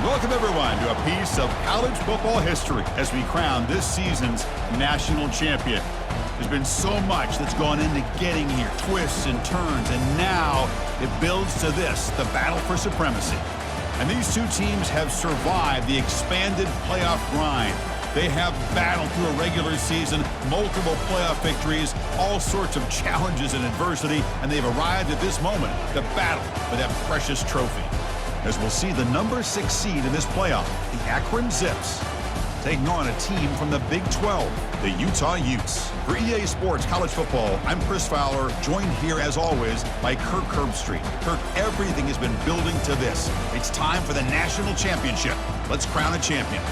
Welcome, everyone, to a piece of college football history as we crown this season's national champion. There's been so much that's gone into getting here, twists and turns, and now it builds to this, the battle for supremacy. And these two teams have survived the expanded playoff grind. They have battled through a regular season, multiple playoff victories, all sorts of challenges and adversity, and they've arrived at this moment, the battle for that precious trophy. As we'll see the number 6 seed in this playoff, the Akron Zips, taking on a team from the Big 12, the Utah Utes. For EA Sports College Football, I'm Chris Fowler, joined here as always by Kirk Herbstreit. Kirk, everything has been building to this. It's time for the national championship. Let's crown a champion.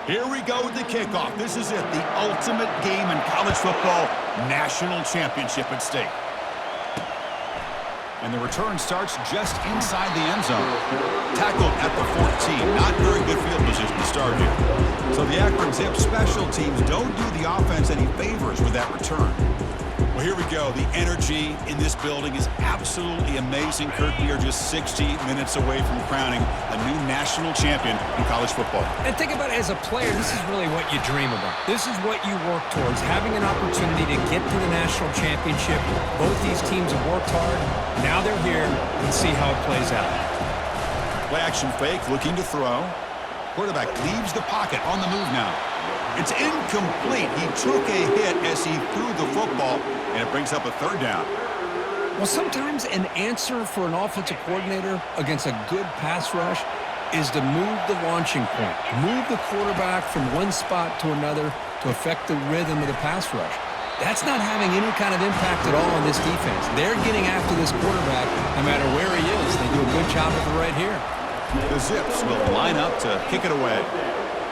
Here we go with the kickoff. This is it, the ultimate game in college football, national championship at stake. And the return starts just inside the end zone. Tackled at the 14. Not very good field position to start here. So the Akron Zips special teams don't do the offense any favors with that return. Well, here we go. The energy in this building is absolutely amazing. Kirk, we are just 60 minutes away from crowning a new national champion in college football. And think about it, as a player, this is really what you dream about. This is what you work towards, having an opportunity to get to the national championship. Both these teams have worked hard. Now they're here. Let's see how it plays out. Play action fake, looking to throw. Quarterback leaves the pocket, on the move now. It's incomplete. He took a hit as he threw the football, and it brings up a third down. Well, sometimes an answer for an offensive coordinator against a good pass rush is to move the launching point, move the quarterback from one spot to another to affect the rhythm of the pass rush. That's not having any kind of impact at all on this defense. They're getting after this quarterback no matter where he is. They do a good job of it right here. The Zips will line up to kick it away.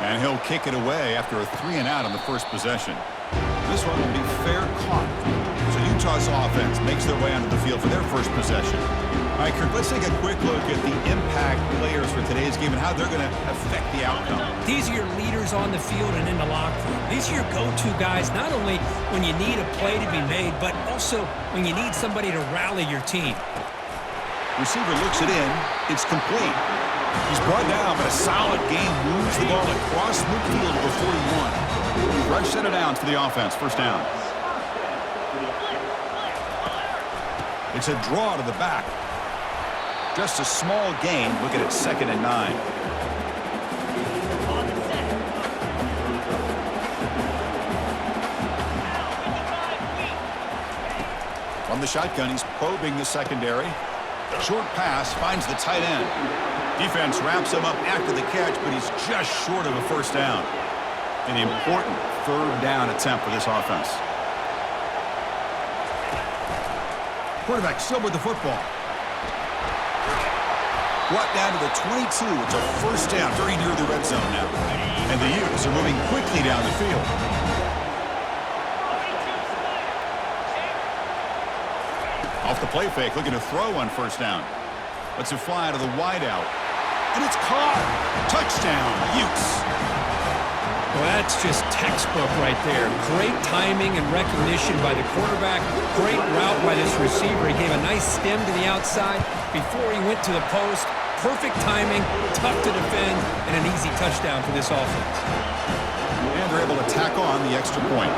And he'll kick it away after a 3-and-out on the first possession. This one will be fair caught. So Utah's offense makes their way onto the field for their first possession. All right, Kirk, let's take a quick look at the impact players for today's game and how they're going to affect the outcome. These are your leaders on the field and in the locker room. These are your go-to guys, not only when you need a play to be made, but also when you need somebody to rally your team. Receiver looks it in. It's complete. He's brought down, but a solid game moves the ball across midfield to the 41. Fresh set of downs for the offense. First down. It's a draw to the back. Just a small gain. Look at it, 2nd and 9. From the shotgun, he's probing the secondary. Short pass finds the tight end. Defense wraps him up after the catch, but he's just short of a first down. An important 3rd down attempt for this offense. Quarterback still with the football. Brought down to the 22. It's a first down, very near the red zone now. And the Utes are moving quickly down the field. Off the play fake, looking to throw on first down. Lets it fly to the wideout. And it's caught. Touchdown, Utes. Well, that's just textbook right there. Great timing and recognition by the quarterback. Great route by this receiver. He gave a nice stem to the outside before he went to the post. Perfect timing, tough to defend, and an easy touchdown for this offense. And they're able to tack on the extra point.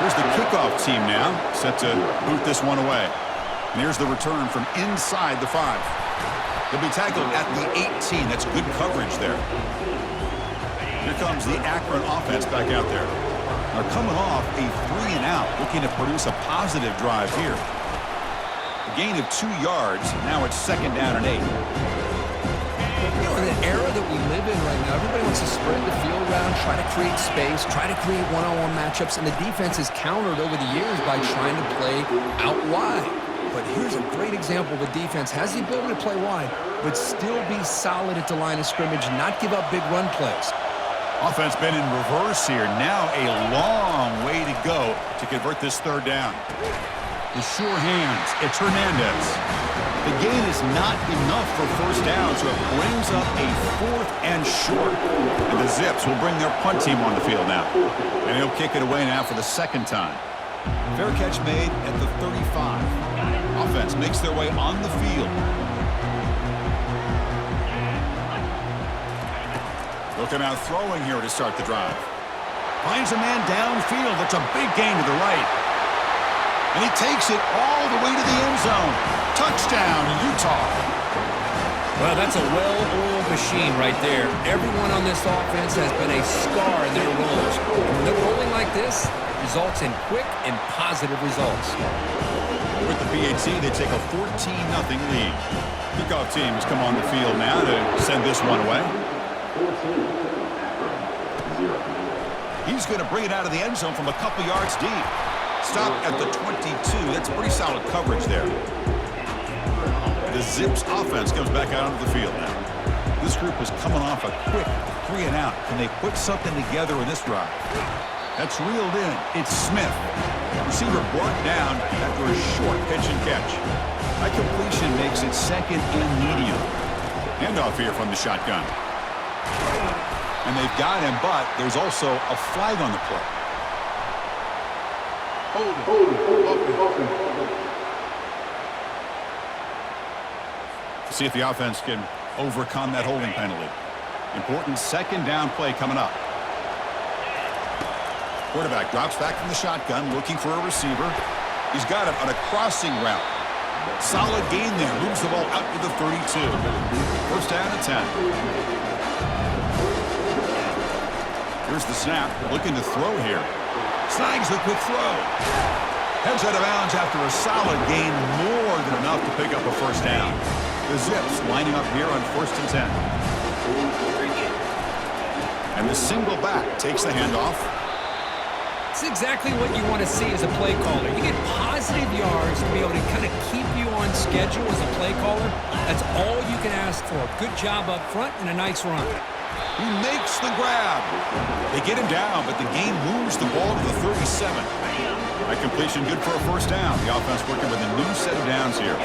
Here's the kickoff team now, set to boot this one away. And here's the return from inside the 5. He'll be tackled at the 18. That's good coverage there. Here comes the Akron offense back out there. They're coming off a 3-and-out, looking to produce a positive drive here. A gain of 2 yards. Now it's 2nd down and 8. You know, in the era that we live in right now, everybody wants to spread the field around, try to create space, try to create one-on-one matchups, and the defense is countered over the years by trying to play out wide. But here's a great example of a defense has the ability to play wide, but still be solid at the line of scrimmage, not give up big run plays. Offense been in reverse here. Now a long way to go to convert this 3rd down. The sure hands. It's Hernandez. The gain is not enough for first down, so it brings up a 4th and short. And the Zips will bring their punt team on the field now. And he'll kick it away now for the 2nd time. Fair catch made at the 35. Offense makes their way on the field. Looking out throwing here to start the drive. Finds a man downfield. That's a big gain to the right. And he takes it all the way to the end zone. Touchdown, Utah. Well, that's a well-oiled machine right there. Everyone on this offense has been a star in their roles. And when they're rolling like this, it results in quick and positive results. With the PHC, they take a 14-0 lead. Kickoff team has come on the field now to send this one away. He's going to bring it out of the end zone from a couple yards deep. Stop at the 22. That's pretty solid coverage there. The Zips offense comes back out onto the field now. This group is coming off a quick 3-and-out. Can they put something together in this drive? That's reeled in. It's Smith. Receiver brought down after a short pitch and catch. That completion makes it second and medium. Handoff here from the shotgun. And they've got him, but there's also a flag on the play. See if the offense can overcome that holding penalty. Important second down play coming up. Quarterback drops back from the shotgun, looking for a receiver. He's got him on a crossing route. Solid gain there. Moves the ball out to the 32. First down and 10. Here's the snap. Looking to throw here. Snags the quick throw. Heads out of bounds after a solid gain. More than enough to pick up a first down. The Zips lining up here on 1st and 10. And the single back takes the handoff. It's exactly what you want to see as a play caller. You get positive yards to be able to kind of keep you on schedule as a play caller. That's all you can ask for. Good job up front and a nice run. He makes the grab. They get him down, but the game moves the ball to the 37. That completion good for a first down. The offense working with a new set of downs here.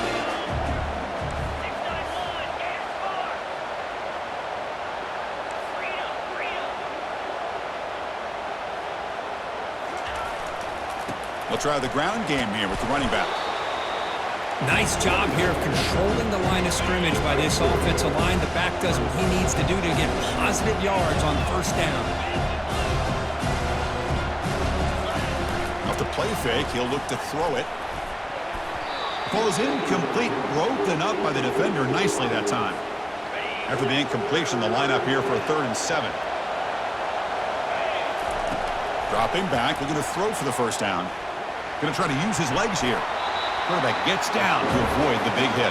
They'll try the ground game here with the running back. Nice job here of controlling the line of scrimmage by this offensive line. The back does what he needs to do to get positive yards on first down. Off the play fake, he'll look to throw it. Ball is incomplete, broken up by the defender nicely that time. After the incompletion, the lineup here for a 3rd and 7. Dropping back, looking to throw for the first down. Going to try to use his legs here. Quarterback gets down to avoid the big hit.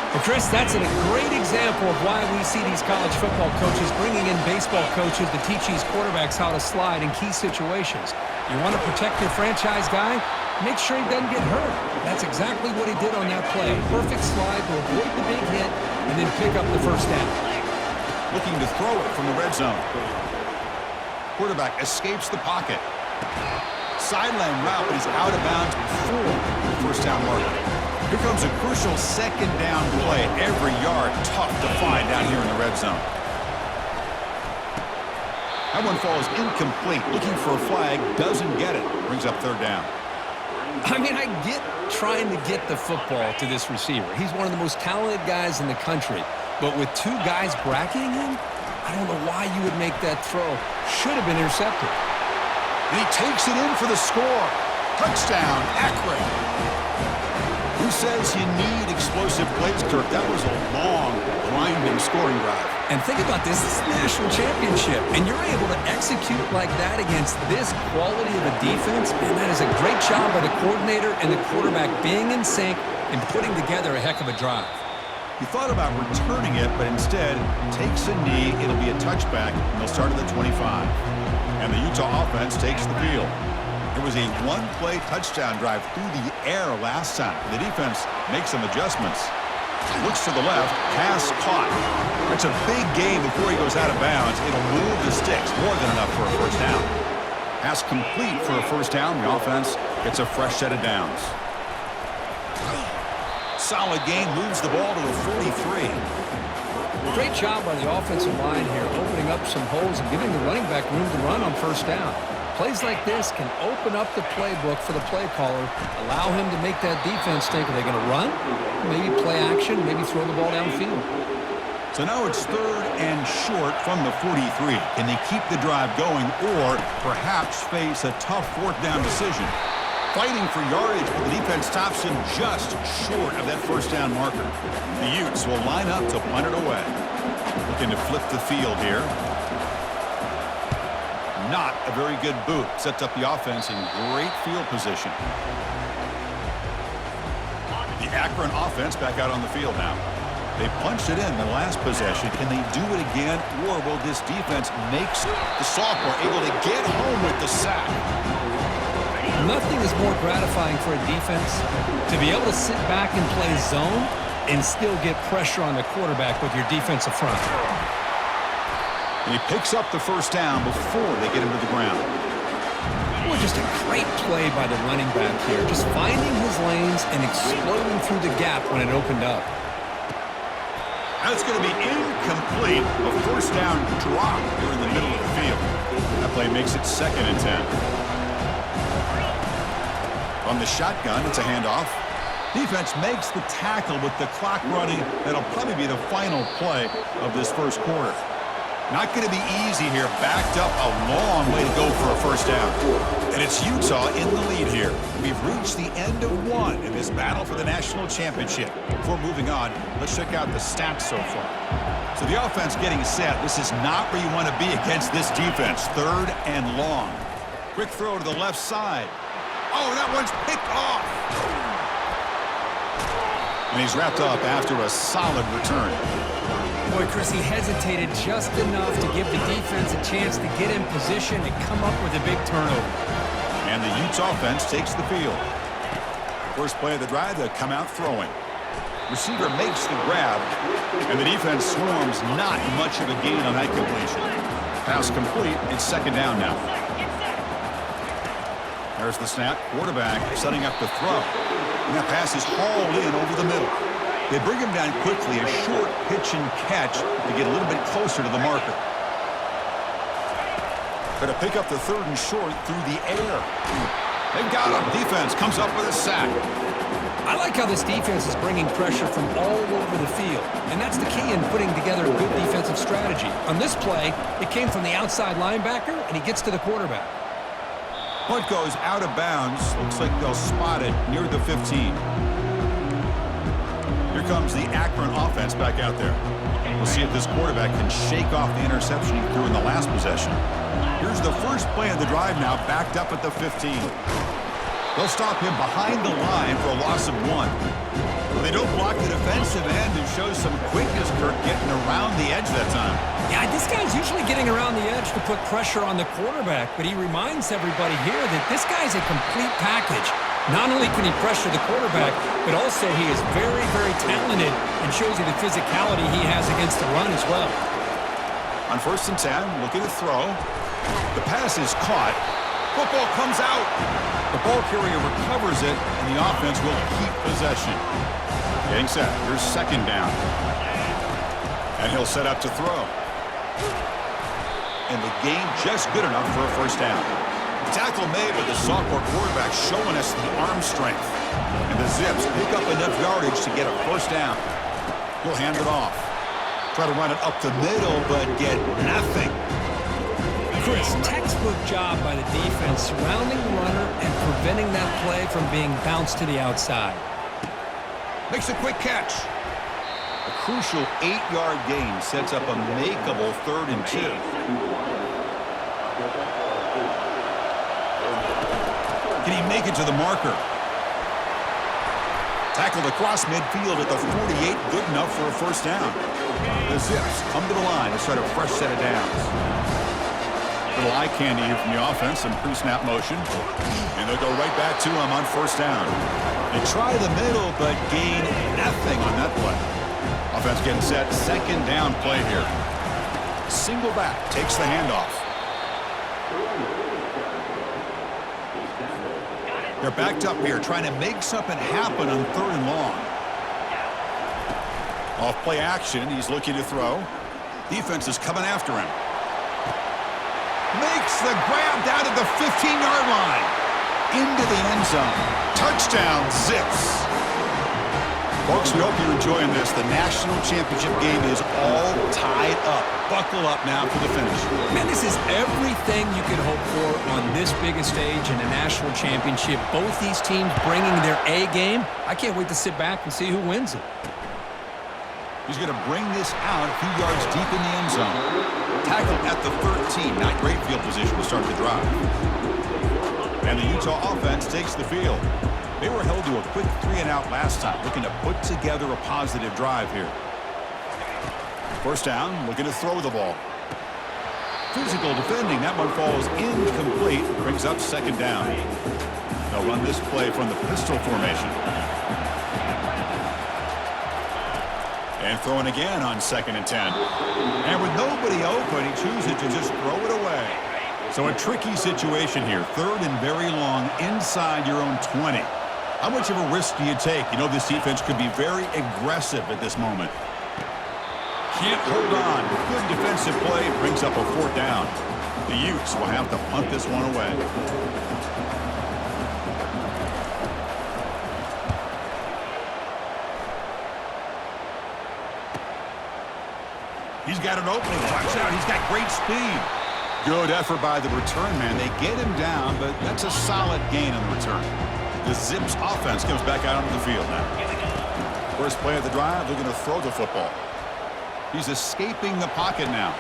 Well, Chris, that's a great example of why we see these college football coaches bringing in baseball coaches to teach these quarterbacks how to slide in key situations. You want to protect your franchise guy? Make sure he doesn't get hurt. That's exactly what he did on that play. Perfect slide to avoid the big hit and then pick up the first down. Looking to throw it from the red zone. Quarterback escapes the pocket. Sideline route, but he's out of bounds before the first down marker. Here comes a crucial second down play. Every yard tough to find down here in the red zone. That one falls incomplete. Looking for a flag, doesn't get it. Brings up 3rd down. I mean, I get trying to get the football to this receiver. He's one of the most talented guys in the country. But with 2 guys bracketing him, I don't know why you would make that throw. Should have been intercepted. And he takes it in for the score. Touchdown, Akron. Who says you need explosive plays, Kirk? That was a long, grinding scoring drive. And think about this. This is the national championship. And you're able to execute like that against this quality of a defense. And that is a great job by the coordinator and the quarterback being in sync and putting together a heck of a drive. He thought about returning it, but instead takes a knee. It'll be a touchback, and they'll start at the 25. And the Utah offense takes the field. There was a one-play touchdown drive through the air last time. The defense makes some adjustments. Looks to the left, pass caught. It's a big gain before he goes out of bounds. It'll move the sticks, more than enough for a first down. Pass complete for a first down. The offense gets a fresh set of downs. Solid gain, moves the ball to the 43. Great job by the offensive line here, opening up some holes and giving the running back room to run on first down. Plays like this can open up the playbook for the play caller, allow him to make that defense think, are they going to run? Maybe play action, maybe throw the ball downfield. So now it's 3rd and short from the 43. Can they keep the drive going or perhaps face a tough 4th down decision? Fighting for yardage, but the defense stops him just short of that 1st down marker. The Utes will line up to punt it away. Looking to flip the field here. Not a very good boot. Sets up the offense in great field position. The Akron offense back out on the field now. They punched it in the last possession. Can they do it again, or will this defense make the sophomore able to get home with the sack? Nothing is more gratifying for a defense to be able to sit back and play zone and still get pressure on the quarterback with your defensive front. And he picks up the 1st down before they get him to the ground. Well, just a great play by the running back here, just finding his lanes and exploding through the gap when it opened up. That's going to be incomplete. A 1st down drop here in the middle of the field. That play makes it 2nd and 10. From the shotgun, it's a handoff. Defense makes the tackle with the clock running. That'll probably be the final play of this 1st quarter. Not going to be easy here. Backed up a long way to go for a 1st down. And it's Utah in the lead here. We've reached the end of 1 in this battle for the national championship. Before moving on, let's check out the stats so far. So the offense getting set. This is not where you want to be against this defense. 3rd and long. Quick throw to the left side. Oh, that one's picked off. And he's wrapped up after a solid return. Boy, Chris, he hesitated just enough to give the defense a chance to get in position and come up with a big turnover. And the Utes offense takes the field. First play of the drive, they come out throwing. Receiver makes the grab, and the defense swarms. Not much of a gain on that completion. Pass complete. It's 2nd down now. There's the snap. Quarterback setting up the throw. And that pass is hauled in over the middle. They bring him down quickly, a short pitch and catch to get a little bit closer to the marker. Going to pick up the 3rd and short through the air. They've got him. Defense comes up with a sack. I like how this defense is bringing pressure from all over the field, and that's the key in putting together a good defensive strategy. On this play, it came from the outside linebacker, and he gets to the quarterback. Punt goes out of bounds. Looks like they'll spot it near the 15. Here comes the Akron offense back out there. We'll see if this quarterback can shake off the interception he threw in the last possession. Here's the first play of the drive now, backed up at the 15. They'll stop him behind the line for a loss of 1. Well, they don't block the defensive end and show some quickness, Kirk, getting around the edge that time. Yeah, this guy's usually getting around the edge to put pressure on the quarterback, but he reminds everybody here that this guy's a complete package. Not only can he pressure the quarterback, but also he is very, very talented and shows you the physicality he has against the run as well. On 1st and 10, looking to throw. The pass is caught. Football comes out. The ball carrier recovers it, and the offense will keep possession. Getting set. Here's 2nd down. And he'll set up to throw. And the gain just good enough for a 1st down. Tackle made, but the sophomore quarterback showing us the arm strength. And the Zips pick up enough yardage to get a 1st down. He'll hand it off. Try to run it up the middle, but get nothing. Chris, textbook job by the defense surrounding the runner and preventing that play from being bounced to the outside. Makes a quick catch. A crucial 8-yard gain sets up a makeable 3rd and 2. Can he make it to the marker? Tackled across midfield at the 48, good enough for a 1st down. The Zips come to the line to start a fresh set of downs. Little eye candy here from the offense, some pre-snap motion. And they'll go right back to him on 1st down. They try the middle, but gain nothing on that play. Offense getting set, 2nd down play here. Single back, takes the handoff. They're backed up here, trying to make something happen on 3rd and long. Off play action, he's looking to throw. Defense is coming after him. Makes the grab down to the 15-yard line. Into the end zone. Touchdown, Zips. Folks, we hope you're enjoying this. The national championship game is all tied up. Buckle up now for the finish. Man, this is everything you could hope for on this biggest stage in a national championship. Both these teams bringing their A game. I can't wait to sit back and see who wins it. He's going to bring this out a few yards deep in the end zone. Tackled at the 13. Not great field position to start the drive. And the Utah offense takes the field. They were held to a quick 3-and-out last time, looking to put together a positive drive here. First down, looking to throw the ball. Physical defending, that one falls incomplete, brings up second down. They'll run this play from the pistol formation. And throwing again on 2nd and 10. And with nobody open, he chooses to just throw it away. So a tricky situation here. 3rd and very long inside your own 20. How much of a risk do you take? You know this defense could be very aggressive at this moment. Can't hold on. Good defensive play. Brings up a 4th down. The Utes will have to punt this one away. He's got an opening. Watch out. He's got great speed. Good effort by the return man. They get him down, but that's a solid gain on the return. The Zips offense comes back out onto the field now. First play of the drive, they're going to throw the football. He's escaping the pocket now.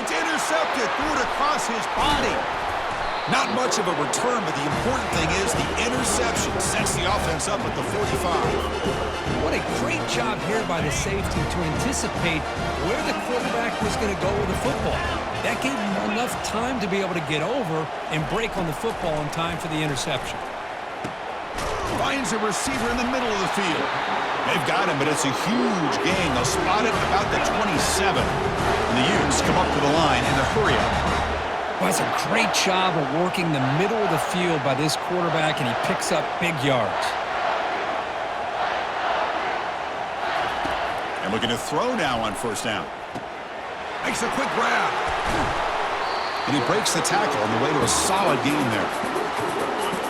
It's intercepted, threw it across his body. Not much of a return, but the important thing is the interception sets the offense up at the 45. What a great job here by the safety to anticipate where the quarterback was going to go with the football. That gave him enough time to be able to get over and break on the football in time for the interception. Finds a receiver in the middle of the field. They've got him, but it's a huge gain. They'll spot it about the 27. And the Utes come up to the line in a hurry up. Well, that's a great job of working the middle of the field by this quarterback, and he picks up big yards. And looking to throw now on first down. Makes a quick grab. And he breaks the tackle on the way to a solid gain there.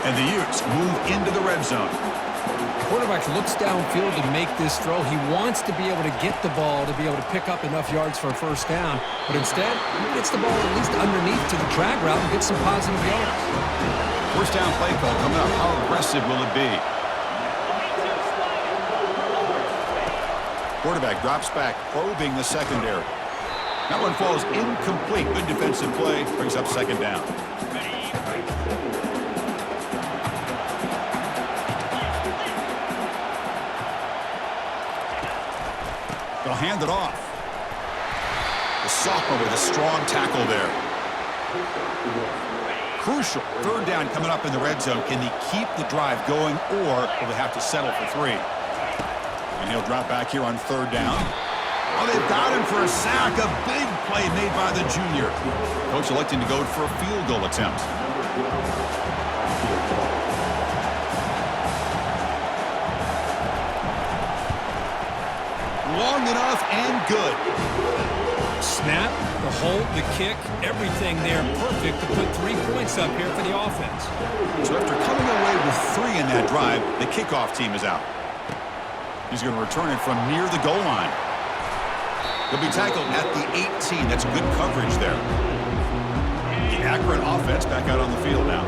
And the Utes move into the red zone. The quarterback looks downfield to make this throw. He wants to be able to get the ball to be able to pick up enough yards for a first down. But instead, he gets the ball at least underneath to the drag route and gets some positive yards. First down play call coming up. How aggressive will it be? Quarterback drops back, probing the secondary. That one falls incomplete. Good defensive play. Brings up second down. They'll hand it off. The sophomore with a strong tackle there. Crucial. Third down coming up in the red zone. Can he keep the drive going, or will they have to settle for 3? And he'll drop back here on third down. Oh, they've got him for a sack. A big play made by the junior. Coach electing to go for a field goal attempt. Long enough and good. Snap, the hold, the kick, everything there perfect to put 3 points up here for the offense. So after coming away with 3 in that drive, the kickoff team is out. He's going to return it from near the goal line. He'll be tackled at the 18. That's good coverage there. The Akron offense back out on the field now.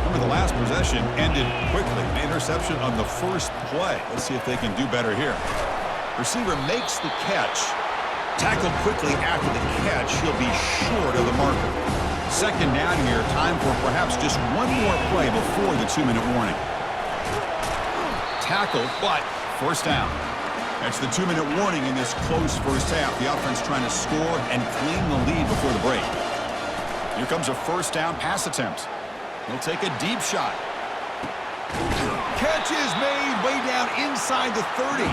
Remember, the last possession ended quickly. An interception on the first play. Let's see if they can do better here. Receiver makes the catch. Tackled quickly after the catch. He'll be short of the marker. Second down here. Time for perhaps just one more play before the 2-minute warning. Tackled, but first down. That's the 2-minute warning in this close first half. The offense trying to score and claim the lead before the break. Here comes a first down pass attempt. He'll take a deep shot. Catch is made way down inside the 30.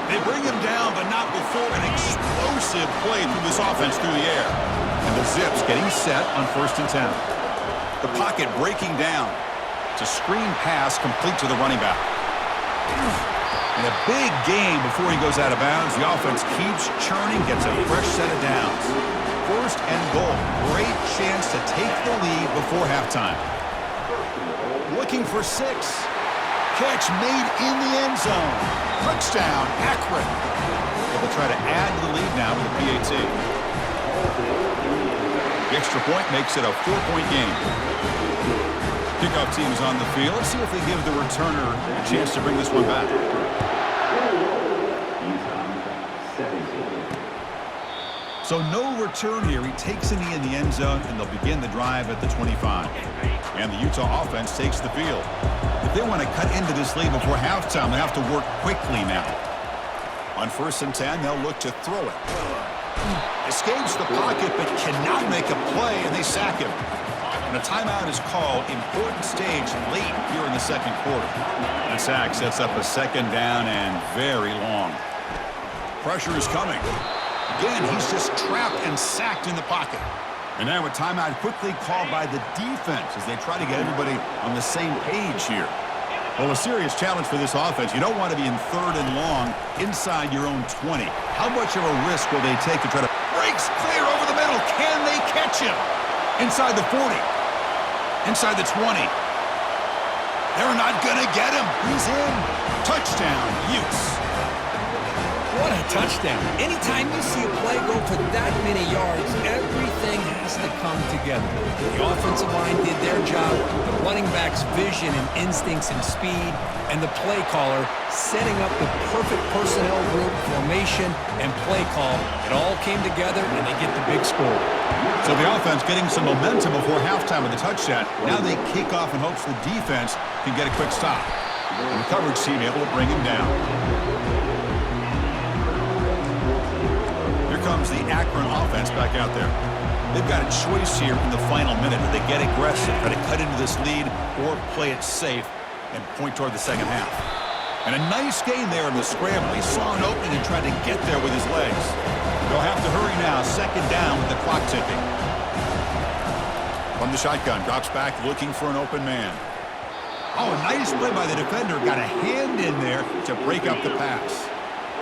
They bring him down, but not before an explosive play through this offense through the air. And the Zips getting set on 1st and 10. The pocket breaking down. It's a screen pass complete to the running back. And a big gain before he goes out of bounds. The offense keeps churning, gets a fresh set of downs. 1st and goal. Great chance to take the lead before halftime. Looking for 6. Catch made in the end zone. Touchdown, Akron. They'll try to add to the lead now with the PAT. The extra point makes it a 4-point game. Kickoff team is on the field. Let's see if they give the returner a chance to bring this one back. So no return here. He takes a knee in the end zone, and they'll begin the drive at the 25. And the Utah offense takes the field. If they want to cut into this lead before halftime, they have to work quickly now. On 1st and 10, they'll look to throw it. Escapes the pocket, but cannot make a play, and they sack him. And a timeout is called. Important stage late here in the second quarter. And sack sets up a 2nd down and very long. Pressure is coming. Again, he's just trapped and sacked in the pocket. And now a timeout quickly called by the defense as they try to get everybody on the same page here. Well, a serious challenge for this offense. You don't want to be in 3rd and long inside your own 20. How much of a risk will they take to try to... Breaks clear over the middle. Can they catch him? Inside the 40. Inside the 20. They're not going to get him. He's in. Touchdown, Utes. What a touchdown. Anytime you see a play go for that many yards, everything has to come together. The offensive line did their job, the running back's vision and instincts and speed, and the play caller setting up the perfect personnel group, formation, and play call. It all came together, and they get the big score. So the offense getting some momentum before halftime with the touchdown. Now they kick off in hopes the defense can get a quick stop. And the coverage team able to bring him down. Comes the Akron offense back out there. They've got a choice here in the final minute. Do they get aggressive, try to cut into this lead, or play it safe and point toward the second half? And a nice gain there in the scramble. He saw an opening and tried to get there with his legs. They'll have to hurry now. 2nd down with the clock ticking. From the shotgun, drops back looking for an open man. Oh, a nice play by the defender. Got a hand in there to break up the pass.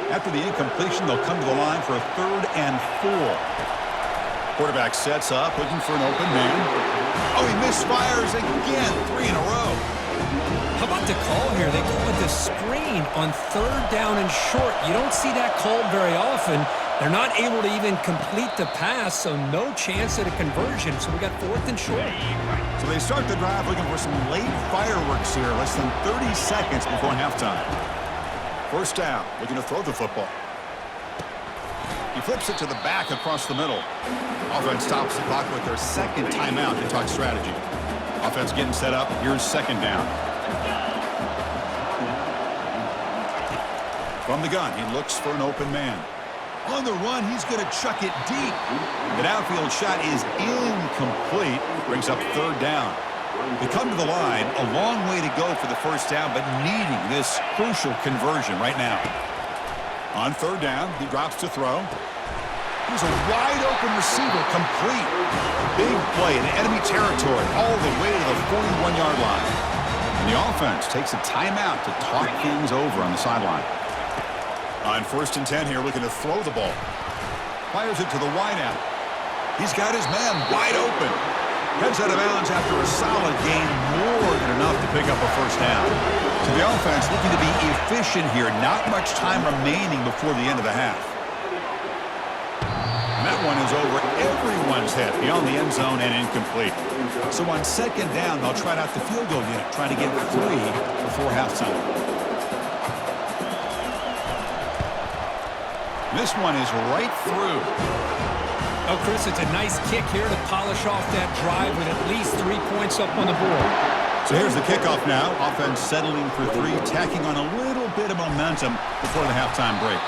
After the incompletion, they'll come to the line for a 3rd and 4. Quarterback sets up, looking for an open man. Oh, he misfires again, 3 in a row. How about the call here? They go with the screen on 3rd down and short. You don't see that called very often. They're not able to even complete the pass, so no chance at a conversion. So we got 4th and short. So they start the drive looking for some late fireworks here, less than 30 seconds before halftime. 1st down, looking to throw the football. He flips it to the back across the middle. Offense stops the clock with their 2nd timeout to talk strategy. Offense getting set up. Here's 2nd down. From the gun, he looks for an open man. On the run, he's going to chuck it deep. The downfield shot is incomplete. Brings up 3rd down. They come to the line, a long way to go for the 1st down, but needing this crucial conversion right now. On 3rd down, he drops to throw. Here's a wide-open receiver, complete. Big play in enemy territory, all the way to the 41-yard line. And the offense takes a timeout to talk things over on the sideline. On 1st and 10 here, looking to throw the ball. Fires it to the wideout. He's got his man wide open. Heads out of bounds after a solid gain, more than enough to pick up a 1st down. So the offense looking to be efficient here. Not much time remaining before the end of the half. And that one is over everyone's head, beyond the end zone and incomplete. So on 2nd down, they'll try out the field goal unit, trying to get 3 before halftime. This one is right through. Oh, Chris, it's a nice kick here to polish off that drive with at least 3 points up on the board. So here's the kickoff now. Offense settling for 3, tacking on a little bit of momentum before the halftime break.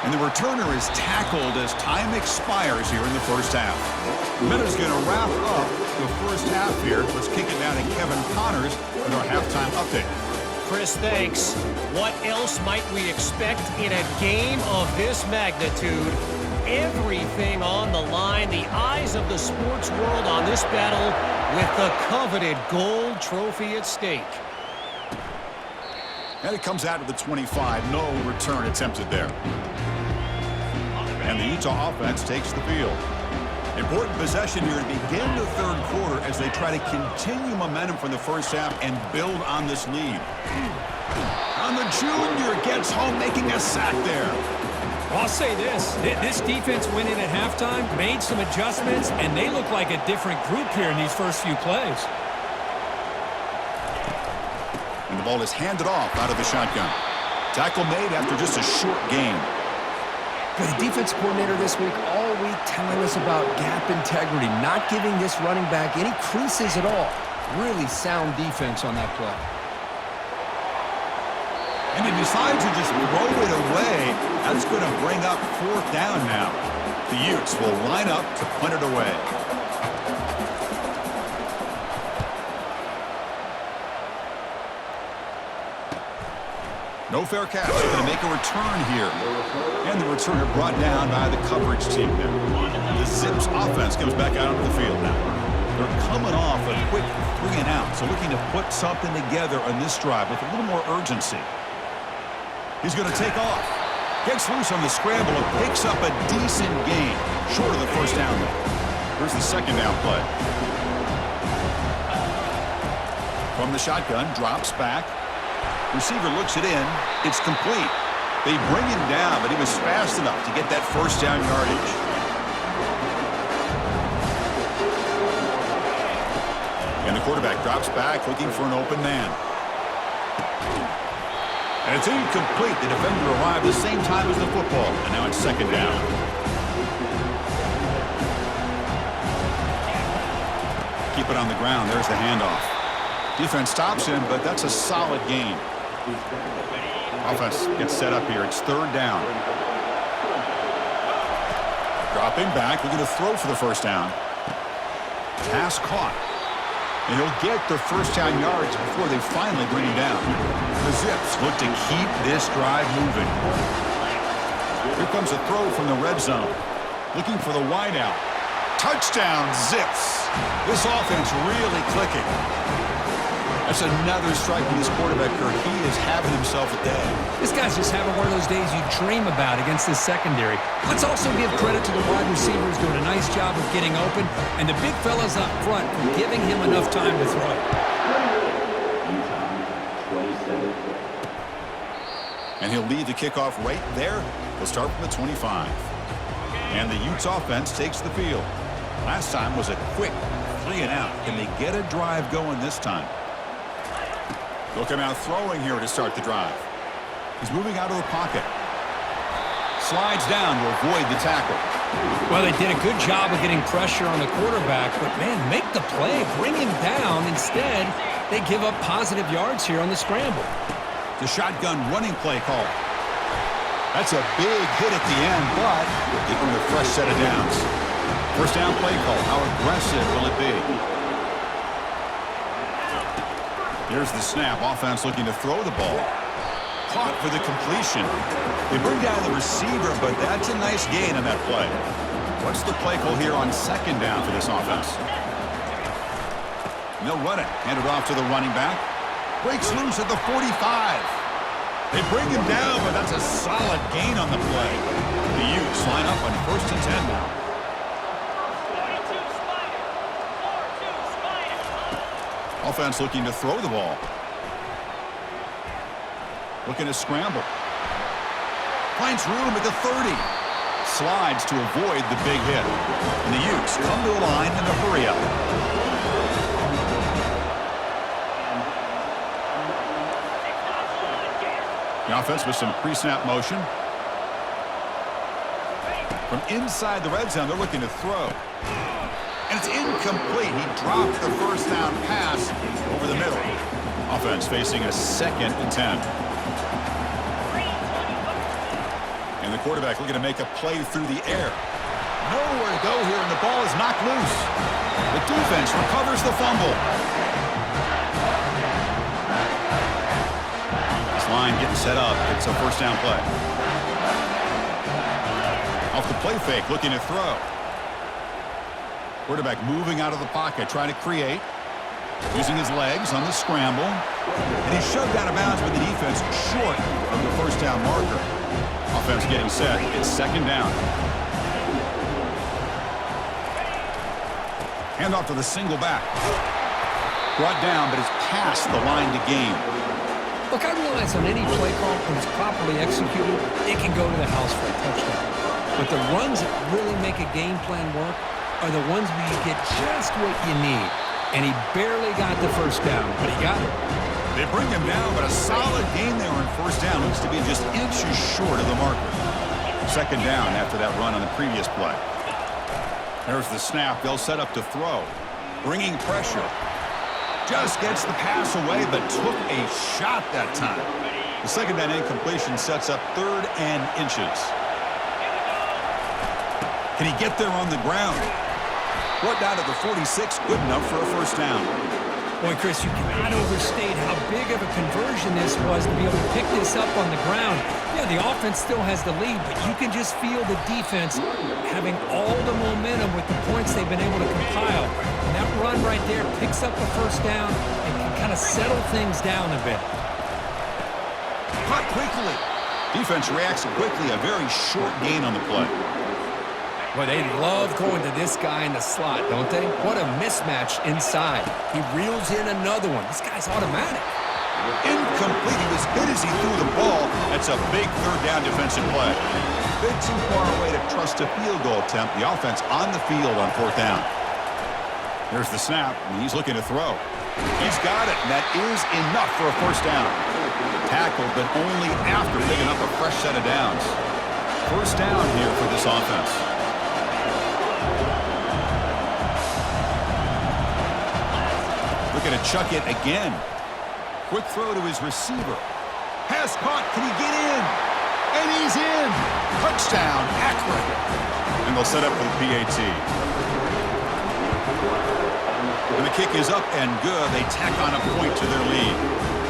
And the returner is tackled as time expires here in the 1st half. Minutes going to wrap up the 1st half here. Let's kick it down to Kevin Connors with our halftime update. Chris, thanks. What else might we expect in a game of this magnitude? Everything on the line, the eyes of the sports world on this battle with the coveted gold trophy at stake. And it comes out of the 25. No return attempted there. And the Utah offense takes the field. Important possession here to begin the third quarter as they try to continue momentum from the first half and build on this lead. On the junior, gets home, making a sack there. Well, I'll say this defense went in at halftime, made some adjustments, and they look like a different group here in these first few plays. And the ball is handed off out of the shotgun. Tackle made after just a short gain. The defense coordinator this week all week telling us about gap integrity, not giving this running back any creases at all. Really sound defense on that play. And he decides to just throw it away. That's going to bring up fourth down now. The Utes will line up to punt it away. No fair catch. They're going to make a return here. And the returner brought down by the coverage team there. The Zips offense comes back out onto the field now. They're coming off a quick 3 and out, so looking to put something together on this drive with a little more urgency. He's going to take off. Gets loose on the scramble and picks up a decent gain. Short of the first down, though. Here's the second down play. From the shotgun, drops back. Receiver looks it in. It's complete. They bring him down, but he was fast enough to get that first down yardage. And the quarterback drops back, looking for an open man. And it's incomplete. The defender arrived the same time as the football, and now it's second down. Keep it on the ground. There's the handoff. Defense stops him, but that's a solid gain. Offense gets set up here. It's third down. Dropping back. Looking to throw for the first down. Pass caught. And he'll get the first down yards before they finally bring him down. The Zips look to keep this drive moving. Here comes a throw from the red zone. Looking for the wideout. Touchdown, Zips. This offense really clicking. That's another strike from this quarterback here. He is having himself a day. This guy's just having one of those days you dream about against this secondary. Let's also give credit to the wide receivers doing a nice job of getting open, and the big fellas up front for giving him enough time to throw. And he'll lead the kickoff right there. He'll start from the 25. And the Utes offense takes the field. Last time was a quick 3 and out. Can they get a drive going this time? They'll come out throwing here to start the drive. He's moving out of the pocket. Slides down to avoid the tackle. Well, they did a good job of getting pressure on the quarterback, but, man, make the play, bring him down. Instead, they give up positive yards here on the scramble. The shotgun running play call. That's a big hit at the end, but give him a fresh set of downs. First down play call. How aggressive will it be? Here's the snap. Offense looking to throw the ball. Caught for the completion. They bring down the receiver, but that's a nice gain on that play. What's the play call here on second down for this offense? And they'll run it. Hand it off to the running back. Breaks loose at the 45. They bring him down, but that's a solid gain on the play. The Utes line up on 1st and 10 now. Offense looking to throw the ball. Looking to scramble. Finds room at the 30. Slides to avoid the big hit. And the Utes come to a line in a hurry up. The offense with some pre-snap motion. From inside the red zone, they're looking to throw. And it's incomplete. He dropped the first down pass over the middle. Offense facing a 2nd and 10. And the quarterback looking to make a play through the air. Nowhere to go here, and the ball is knocked loose. The defense recovers the fumble. This line getting set up. It's a first down play. Off the play fake, looking to throw. Quarterback moving out of the pocket, trying to create. Using his legs on the scramble. And he's shoved out of bounds with the defense short of the first down marker. Offense getting set. It's second down. Hand off to the single back. Brought down, but it's past the line to gain. Look, I realize on any play call, when it's properly executed, it can go to the house for a touchdown. But the runs that really make a game plan work are the ones where you get just what you need. And he barely got the first down, but he got it. They bring him down, but a solid gain there on first down. Looks to be just inches short of the marker. Second down after that run on the previous play. There's the snap. They'll set up to throw. Bringing pressure. Just gets the pass away, but took a shot that time. The second down incompletion sets up 3rd and inches. Can he get there on the ground? Brought down to the 46, good enough for a first down. Boy, Chris, you cannot overstate how big of a conversion this was to be able to pick this up on the ground. Yeah, the offense still has the lead, but you can just feel the defense having all the momentum with the points they've been able to compile. And that run right there picks up a first down and can kind of settle things down a bit. Caught quickly. Defense reacts quickly. A very short gain on the play. Well, they love going to this guy in the slot, don't they? What a mismatch inside. He reels in another one. This guy's automatic. Incomplete. He was hit as he threw the ball. That's a big 3rd down defensive play. Bit too far away to trust a field goal attempt. The offense on the field on 4th down. There's the snap, and he's looking to throw. He's got it, and that is enough for a first down. Tackled, but only after picking up a fresh set of downs. First down here for this offense. Looking to chuck it again. Quick throw to his receiver. Pass caught. Can he get in? And he's in. Touchdown, Akron. And they'll set up for the PAT. And the kick is up and good. They tack on a point to their lead.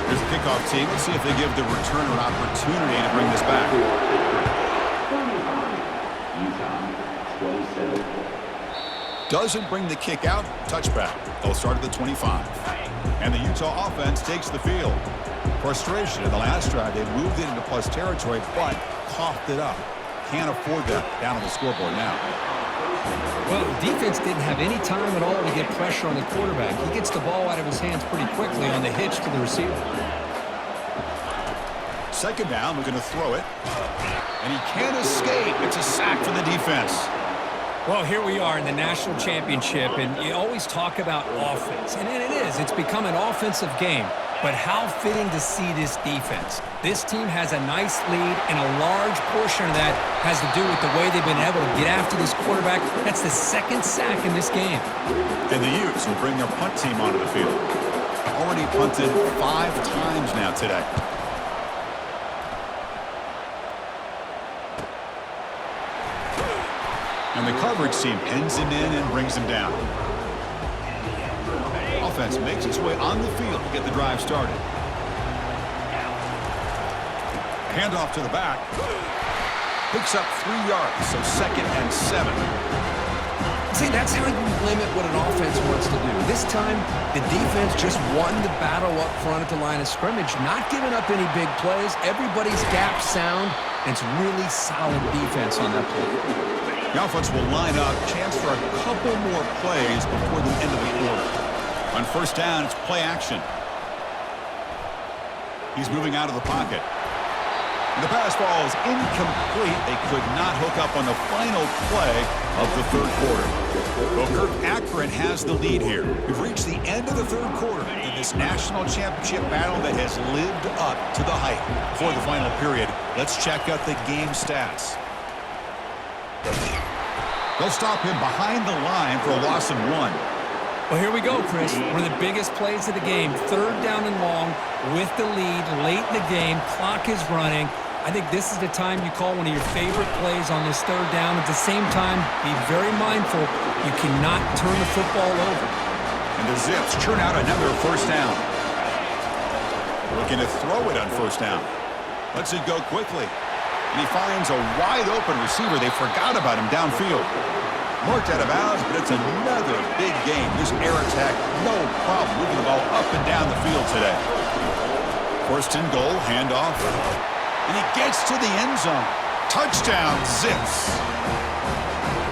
Here's the kickoff team. Let's see if they give the returner an opportunity to bring this back. Doesn't bring the kick out. Touchback. They'll start at the 25. And the Utah offense takes the field. Frustration in the last drive. They moved it into plus territory, but coughed it up. Can't afford that down on the scoreboard now. Well, the defense didn't have any time at all to get pressure on the quarterback. He gets the ball out of his hands pretty quickly on the hitch to the receiver. Second down, we're going to throw it. And he can't escape. It's a sack for the defense. Well, here we are in the national championship, and you always talk about offense. And it is. It's become an offensive game. But how fitting to see this defense. This team has a nice lead, and a large portion of that has to do with the way they've been able to get after this quarterback. That's the 2nd sack in this game. And the Utes will bring their punt team onto the field. Already punted 5 times now today. And the coverage team pins him in and brings him down. Offense makes its way on the field to get the drive started. Handoff to the back. Picks up 3 yards, so 2nd and 7. See, that's how you limit what an offense wants to do. This time, the defense just won the battle up front at the line of scrimmage, not giving up any big plays. Everybody's gap sound, and it's really solid defense on that play. The offense will line up, chance for a couple more plays before the end of the quarter. On first down, it's play action. He's moving out of the pocket. And the pass ball is incomplete. They could not hook up on the final play of the 3rd quarter. Well, Kirk, Akron has the lead here. We've reached the end of the 3rd quarter in this national championship battle that has lived up to the hype. Before the final period, let's check out the game stats. They'll stop him behind the line for a loss of 1. Well, here we go, Chris. One of the biggest plays of the game. 3rd down and long with the lead late in the game. Clock is running. I think this is the time you call one of your favorite plays on this 3rd down. At the same time, be very mindful. You cannot turn the football over. And the Zips churn out another first down. Looking to throw it on first down. Lets it go quickly. And he finds a wide-open receiver. They forgot about him downfield. Marked out of bounds, but it's another big game. This air attack, no problem moving the ball up and down the field today. First and goal, handoff. And he gets to the end zone. Touchdown, Zips.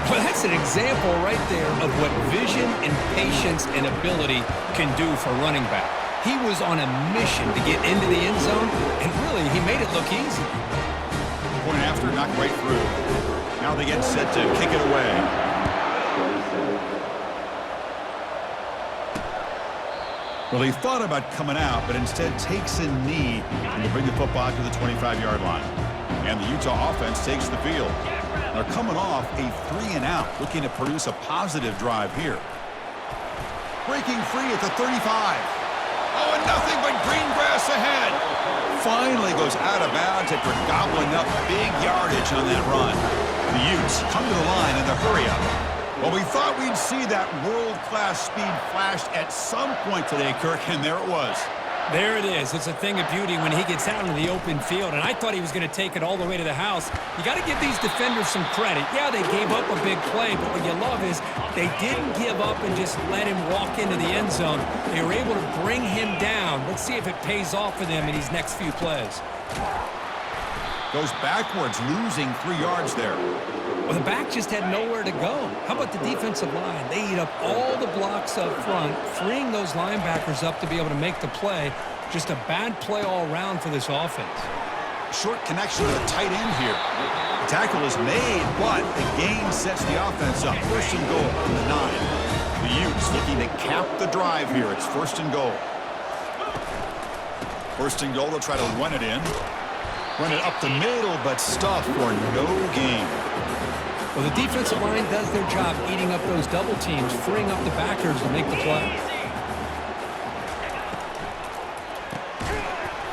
Well, that's an example right there of what vision and patience and ability can do for running back. He was on a mission to get into the end zone, and really, he made it look easy. Point after, knocked right through. Now they get set to kick it away. Well, he thought about coming out, but instead takes a knee and to bring the football to the 25-yard line. And the Utah offense takes the field. They're coming off a 3-and-out, looking to produce a positive drive here. Breaking free at the 35. Oh, and nothing but green grass ahead. Finally goes out of bounds after gobbling up big yardage on that run. The Utes come to the line in the hurry-up. Well, we thought we'd see that world-class speed flashed at some point today, Kirk, and there it was. There it is. It's a thing of beauty when he gets out into the open field, and I thought he was going to take it all the way to the house. You got to give these defenders some credit. Yeah, they gave up a big play, but what you love is they didn't give up and just let him walk into the end zone. They were able to bring him down. Let's see if it pays off for them in these next few plays. Goes backwards, losing 3 yards there. Well, the back just had nowhere to go. How about the defensive line? They eat up all the blocks up front, freeing those linebackers up to be able to make the play. Just a bad play all around for this offense. Short connection to the tight end here. The tackle is made, but the gain sets the offense up. First and goal from the 9. The Utes looking to cap the drive here. It's first and goal. First and goal, they'll try to run it in. Run it up the middle, but stuff for no gain. Well, the defensive line does their job eating up those double teams, freeing up the backers to make the play.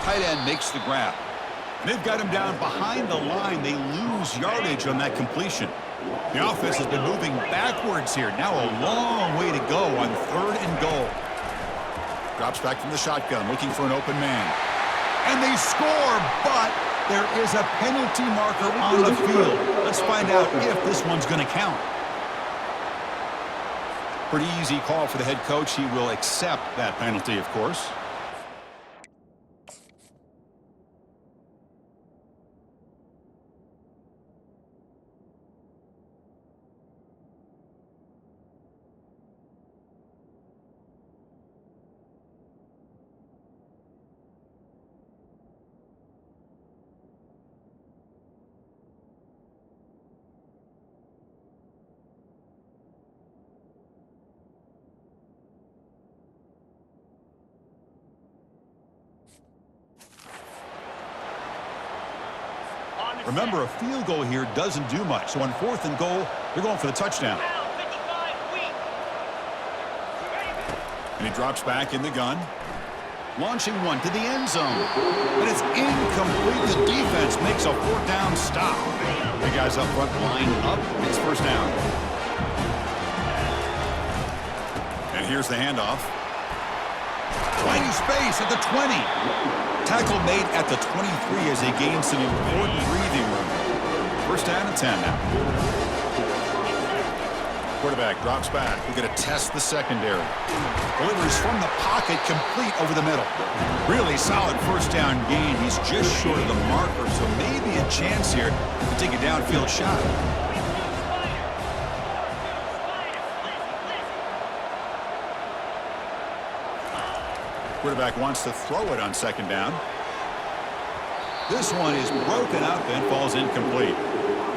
Tight end makes the grab. They've got him down behind the line. They lose yardage on that completion. The offense has been moving backwards here. Now a long way to go on third and goal. Drops back from the shotgun, looking for an open man. And they score, but there is a penalty marker on the field. Let's find out if this one's going to count. Pretty easy call for the head coach. He will accept that penalty, of course. Remember, a field goal here doesn't do much. So on fourth and goal, they're going for the touchdown. And he drops back in the gun. Launching one to the end zone. But it's incomplete. The defense makes a fourth down stop. The guys up front line up. It's first down. And here's the handoff. Finding space at the 20. Tackle made at the 23 as they gain some important breathing room. First down and 10 now. Quarterback drops back. We're going to test the secondary. Delivers from the pocket, complete over the middle. Really solid first down gain. He's just short of the marker, so maybe a chance here to take a downfield shot. Quarterback wants to throw it on second down. This one is broken up and falls incomplete.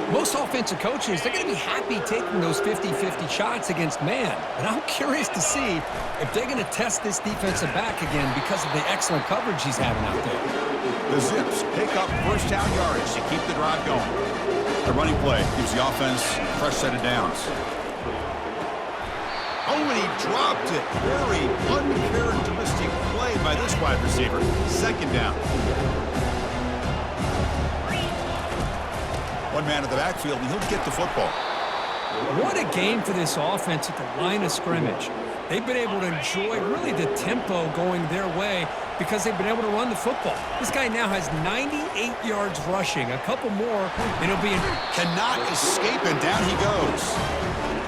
Most offensive coaches, they're going to be happy taking those 50-50 shots against man. And I'm curious to see if they're going to test this defensive back again because of the excellent coverage he's having out there. The Zips pick up first down yardage to keep the drive going. The running play gives the offense a fresh set of downs. Oh, and he dropped it. Very uncharacteristic play by this wide receiver. Second down. One man at the backfield, and he'll get the football. What a game for this offense at the line of scrimmage. They've been able to enjoy really the tempo going their way because they've been able to run the football. This guy now has 98 yards rushing. A couple more, and he'll be in. Cannot escape, and down he goes.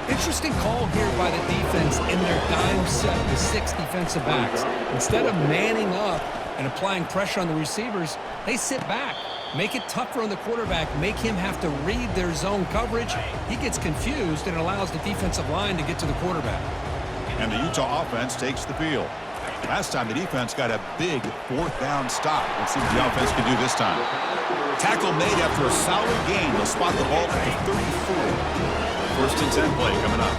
Interesting call here by the defense in their dime set with 6 defensive backs. Instead of manning up and applying pressure on the receivers, they sit back. Make it tougher on the quarterback. Make him have to read their zone coverage. He gets confused, and it allows the defensive line to get to the quarterback. And the Utah offense takes the field. Last time the defense got a big fourth down stop. Let's see what the offense can do this time. Tackle made after a solid gain. They'll spot the ball at the 34. First and 10 play coming up.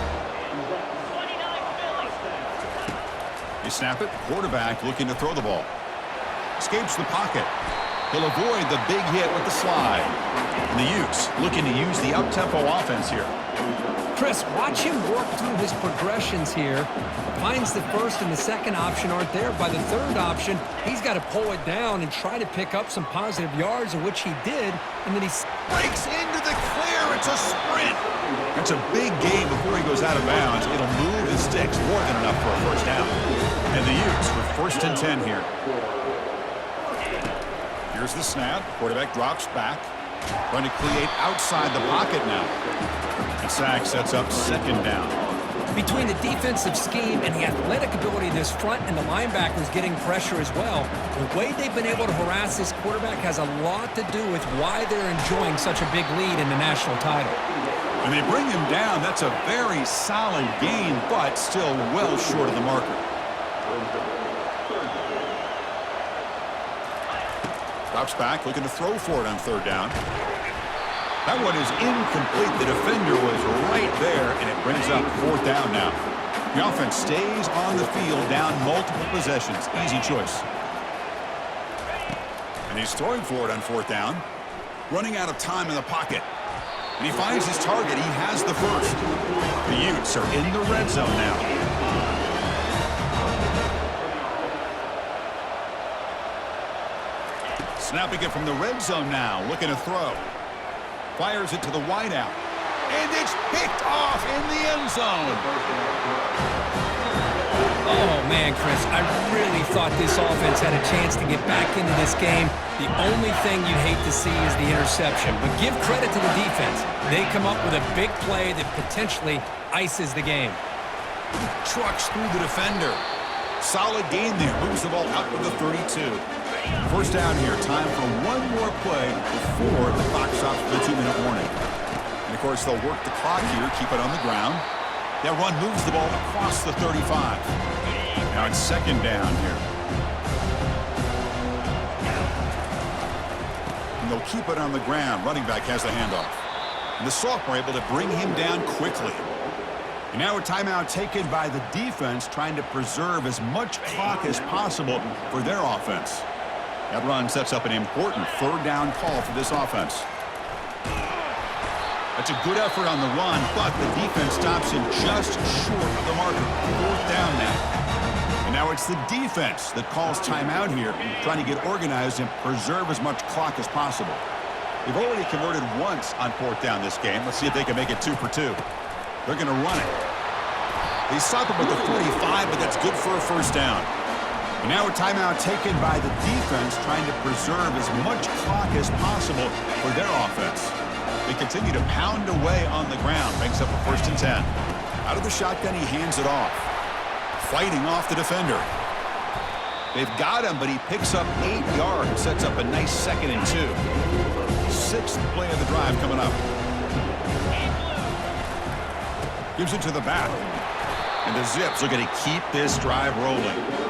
You snap it. Quarterback looking to throw the ball. Escapes the pocket. He'll avoid the big hit with the slide. And the Utes looking to use the up-tempo offense here. Chris, watch him work through his progressions here. Finds the first and the second option aren't there. By the third option, he's got to pull it down and try to pick up some positive yards, of which he did. And then he breaks into the clear. It's a sprint. That's a big gain before he goes out of bounds. It'll move his sticks more than enough for a first down. And the Utes with first and 10 here. Here's the snap. Quarterback drops back. Trying to create outside the pocket now. And sack sets up second down. Between the defensive scheme and the athletic ability of this front and the linebackers getting pressure as well, the way they've been able to harass this quarterback has a lot to do with why they're enjoying such a big lead in the national title. When they bring him down, that's a very solid gain, but still well short of the marker. Drops back, looking to throw for it on third down. That one is incomplete. The defender was right there, and it brings up fourth down now. The offense stays on the field, down multiple possessions. Easy choice. And he's throwing for it on fourth down. Running out of time in the pocket. And he finds his target. He has the first. The Utes are in the red zone now. Snapping it from the red zone now, looking to throw. Fires it to the wideout. And it's picked off in the end zone. Oh, man, Chris, I really thought this offense had a chance to get back into this game. The only thing you'd hate to see is the interception. But give credit to the defense. They come up with a big play that potentially ices the game. Trucks through the defender. Solid gain there. Moves the ball out to the 32. First down here. Time for one more play before the clock stops for the 2-minute warning. And, of course, they'll work the clock here, keep it on the ground. That run moves the ball across the 35. Now it's second down here. And they'll keep it on the ground. Running back has the handoff. And the sophomore able to bring him down quickly. And now a timeout taken by the defense, trying to preserve as much clock as possible for their offense. That run sets up an important third down call for this offense. That's a good effort on the run, but the defense stops him just short of the marker. Fourth down now. And now it's the defense that calls timeout here, trying to get organized and preserve as much clock as possible. They've already converted once on fourth down this game. Let's see if they can make it 2 for 2. They're going to run it. They stop him at the 45, but that's good for a first down. And now a timeout taken by the defense, trying to preserve as much clock as possible for their offense. They continue to pound away on the ground. Makes up a first and 10. Out of the shotgun, he hands it off. Fighting off the defender. They've got him, but he picks up 8 yards. Sets up a nice second and 2. Sixth play of the drive coming up. Gives it to the back. And the Zips are going to keep this drive rolling.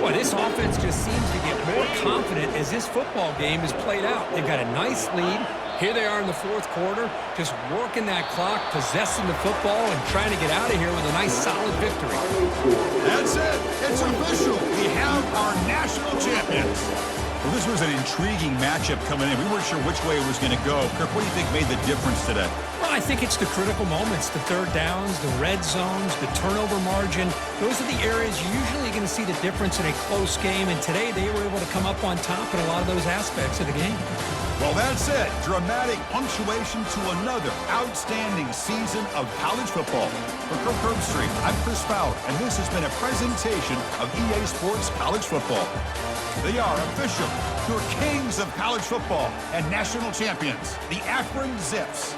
Boy, this offense just seems to get more confident as this football game is played out. They've got a nice lead. Here they are in the fourth quarter, just working that clock, possessing the football, and trying to get out of here with a nice, solid victory. That's it. It's official. We have our national champions. Well, this was an intriguing matchup coming in. We weren't sure which way it was going to go. Kirk, what do you think made the difference today? Well, I think it's the critical moments, the third downs, the red zones, the turnover margin. Those are the areas you're usually going to see the difference in a close game, and today they were able to come up on top in a lot of those aspects of the game. Well, that's it. Dramatic punctuation to another outstanding season of college football. For Kirk Herbstreit, I'm Chris Fowler, and this has been a presentation of EA Sports College Football. They are official, your kings of college football and national champions, the Akron Zips.